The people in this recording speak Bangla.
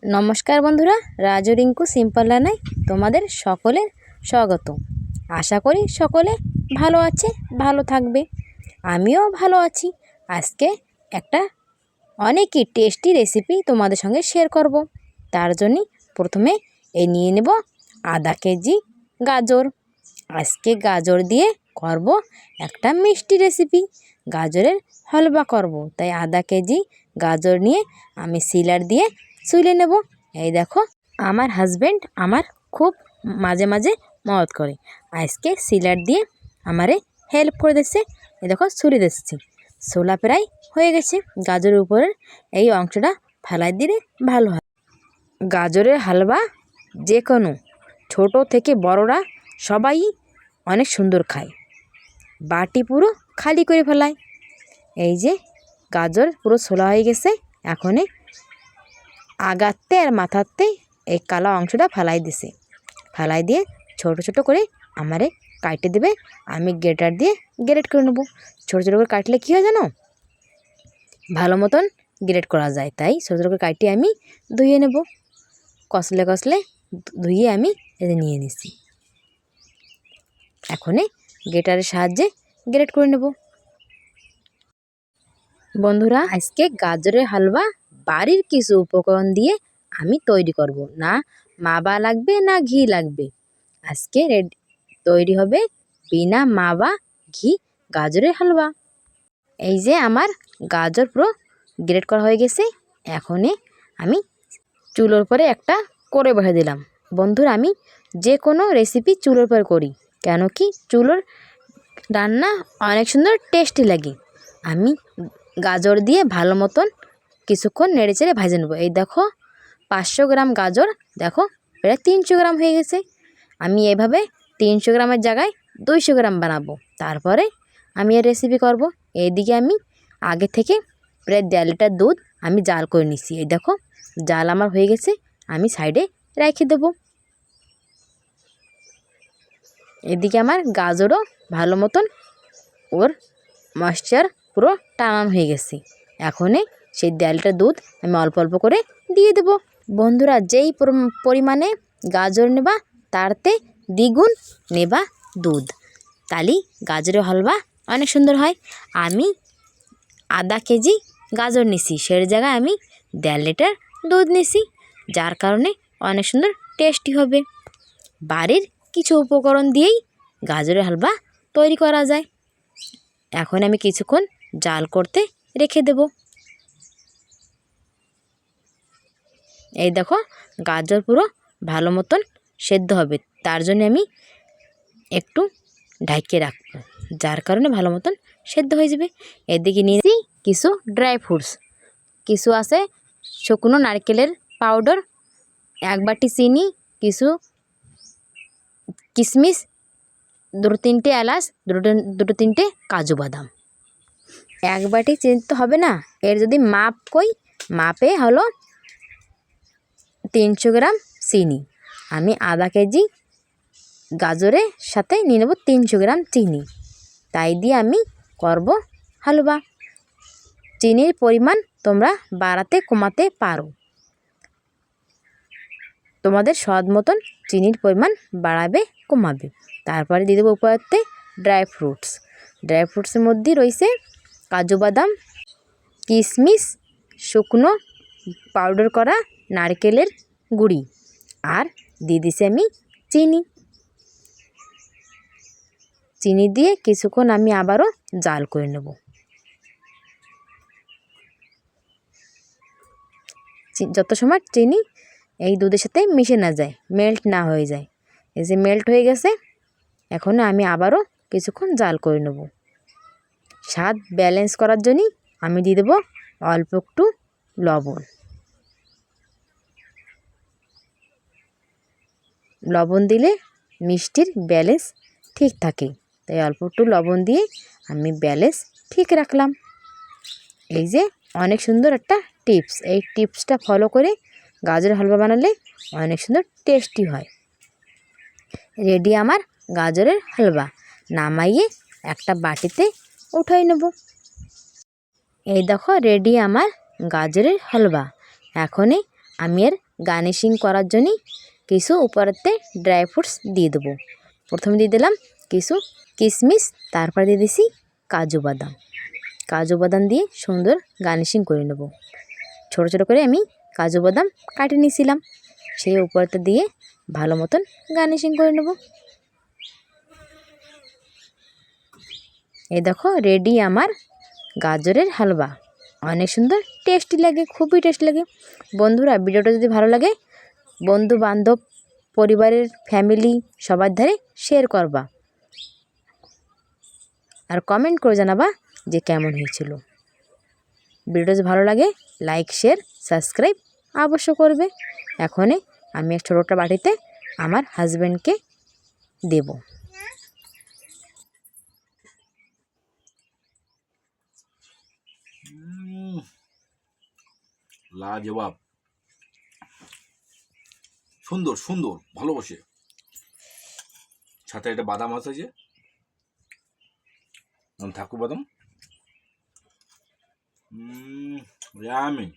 নমস্কার বন্ধুরা, রাজু রিঙ্কু সিম্পল রান্নায় তোমাদের সকলের স্বাগত। আশা করি সকলে ভালো আছে, ভালো থাকবে। আমিও ভালো আছি। আজকে একটা অনেকই টেস্টি রেসিপি তোমাদের সঙ্গে শেয়ার করব। তার জন্য প্রথমে নিয়ে নেব আধা কেজি গাজর। আজকে গাজর দিয়ে করব একটা মিষ্টি রেসিপি, গাজরের হালুয়া করব। তাই আধা কেজি গাজর নিয়ে আমি সিলার দিয়ে ছুলে নেব। এই দেখো, আমার হাজব্যান্ড আমার খুব মাঝে মাঝে মদত করে, আজকে সিলার দিয়ে আমারে হেল্প করে দিচ্ছে। এই দেখো, ছুলে দিচ্ছি। ছোলা প্রায় হয়ে গেছে। গাজরের উপরের এই অংশটা ফেলাই দিলে ভালো হয়। গাজরের হালুয়া যে কোনো ছোট থেকে বড়রা সবাই অনেক সুন্দর খায়। বাটি পুরো খালি করে ফেলায়। এই যে গাজর পুরো ছোলা হয়ে গেছে। এখন আগাতে আর মাথাতে এই কালো অংশটা ফেলাই দিছে। ফেলাই দিয়ে ছোট ছোট করে আমারে কাটে দেবে। আমি গ্রেটার দিয়ে গ্রেট করে নেব। ছোট ছোট করে কাটলে কী হয় জানো, ভালো মতন গ্রেট করা যায়। তাই ছোট ছোট করে কাটিয়ে আমি ধুয়ে নেব। কষলে কষলে ধুয়ে আমি নিয়ে নিছি। এখন গ্রেটারের সাহায্যে গ্রেট করে নেব। বন্ধুরা, আজকে গাজরের হালুয়া বাড়ির কিছু উপকরণ দিয়ে আমি তৈরি করব। না মাবা লাগবে না ঘি লাগবে। আজকে তৈরি হবে বিনা মাবা ঘি গাজরের হালুয়া। এই যে আমার গাজর পুরো গ্রেট করা হয়ে গেছে। এখন আমি চুলোর পরে একটা করে বসে দিলাম। বন্ধুরা, আমি যে কোনো রেসিপি চুলোর পরে করি, কেন কি চুলোর রান্না অনেক সুন্দর টেস্টি লাগে। আমি গাজর দিয়ে ভালো মতন কিছুক্ষণ নেড়ে চেড়ে ভেজে নেবো। এই দেখো, 500 গ্রাম গাজর দেখো প্রায় 300 গ্রাম হয়ে গেছে। আমি এভাবে 300 গ্রামের জায়গায় 200 গ্রাম বানাবো। তারপরে আমি এর রেসিপি করব। এইদিকে আমি আগে থেকে প্রায় 1.5 লিটার দুধ আমি জাল করে নিচ্ছি। এই দেখো, জাল আমার হয়ে গেছে। আমি সাইডে রেখে দেবো। এদিকে আমার গাজরও ভালো মতন ওর ময়েশ্চার পুরো টানানো হয়ে গেছে। এখন সেই 1.5 লিটার দুধ আমি অল্প অল্প করে দিয়ে দেব। বন্ধুরা, যেই পরিমাণে গাজর নেবা তারতে দ্বিগুণ নেবা দুধ, তাহলে গাজরের হালুয়া অনেক সুন্দর হয়। আমি আধা কেজি গাজর নিছি, সেই জায়গায় আমি 1.5 লিটার দুধ নিছি, যার কারণে অনেক সুন্দর টেস্টি হবে। বাড়ির কিছু উপকরণ দিয়েই গাজরের হালুয়া তৈরি করা যায়। এখন আমি কিছুক্ষণ জাল করতে রেখে দেব। এই দেখো, গাজর পুরো ভালো মতন সেদ্ধ হবে, তার জন্য আমি একটু ঢাকিয়ে রাখবো, যার কারণে ভালো মতন সেদ্ধ হয়ে যাবে। এদিকে নিয়েছি কিছু ড্রাই ফ্রুটস। কিছু আছে শুকনো নারকেলের পাউডার, 1 বাটি চিনি, কিছু কিশমিশ, 2-3টে এলাচ, 2-3টে কাজু বাদাম। 1 বাটি চিনি তো হবে না, এর যদি মাপ কই, মাপে হলো 300 গ্রাম চিনি। আমি আধা কেজি গাজরের সাথে নিয়ে নেব 300 গ্রাম চিনি। তাই দিয়ে আমি করব হালুয়া। চিনির পরিমাণ তোমরা বাড়াতে কমাতে পারো, তোমাদের স্বাদ মতন চিনির পরিমাণ বাড়াবে কমাবে। তারপরে দিয়ে দেবো উপরেতে ড্রাই ফ্রুটস। ড্রাই ফ্রুটসের মধ্যে রয়েছে কাজু বাদাম, কিশমিশ, শুকনো পাউডার করা নারকেলের গুঁড়ি, আর দিয়ে দিছি আমি চিনি। চিনি দিয়ে কিছুক্ষণ আমি আবারও জাল করে নেব। যত সময় চিনি এই দুধের সাথে মিশে না যায়, মেল্ট না হয়ে যায়। এই যে মেল্ট হয়ে গেছে, এখন আমি আবারও কিছুক্ষণ জাল করে নেব। স্বাদ ব্যালেন্স করার জন্য আমি দিয়ে দেবো অল্প একটু লবণ। লবণ দিলে মিষ্টির ব্যালেন্স ঠিক থাকে, তাই অল্প একটু লবণ দিয়ে আমি ব্যালেন্স ঠিক রাখলাম। এই যে অনেক সুন্দর একটা টিপস, এই টিপসটা ফলো করে গাজরের হালুয়া বানালে অনেক সুন্দর টেস্টি হয়। রেডি আমার গাজরের হালুয়া। নামাইয়ে একটা বাটিতে উঠাই নেব। এই দেখো, রেডি আমার গাজরের হালুয়া। এখনই আমি এর গার্নিশিং করার জন্যই কিছু উপরেতে ড্রাই ফ্রুটস দিয়ে দেবো। প্রথমে দিয়ে দিলাম কিছু কিশমিশ, তারপর দিয়ে দিছি কাজু বাদাম। কাজু বাদাম দিয়ে সুন্দর গার্নিশিং করে নেব। ছোটো ছোটো করে আমি কাজু বাদাম কাটে নিয়েছিলাম, সেই উপরটা দিয়ে ভালো মতন গার্নিশিং করে নেব। এই দেখো রেডি আমার গাজরের হালুয়া। অনেক সুন্দর টেস্টি লাগে, খুবই টেস্টি লাগে। বন্ধুরা, ভিডিওটা যদি ভালো লাগে বন্ধু বান্ধব পরিবারের ফ্যামিলি সবার ধারে শেয়ার করবা, আর কমেন্ট করে জানাবা যে কেমন হয়েছিল। ভিডিওটা যদি ভালো লাগে লাইক শেয়ার সাবস্ক্রাইব অবশ্য করবে। এখনই আমি এক ছোটোটা বাটিতে আমার হাজব্যান্ডকে দেব। লাজবাব, সুন্দর সুন্দর, ভালোবাসে। সাথে একটা বাদাম আছে, যে ঠাকুর বাদাম। ইয়ামি।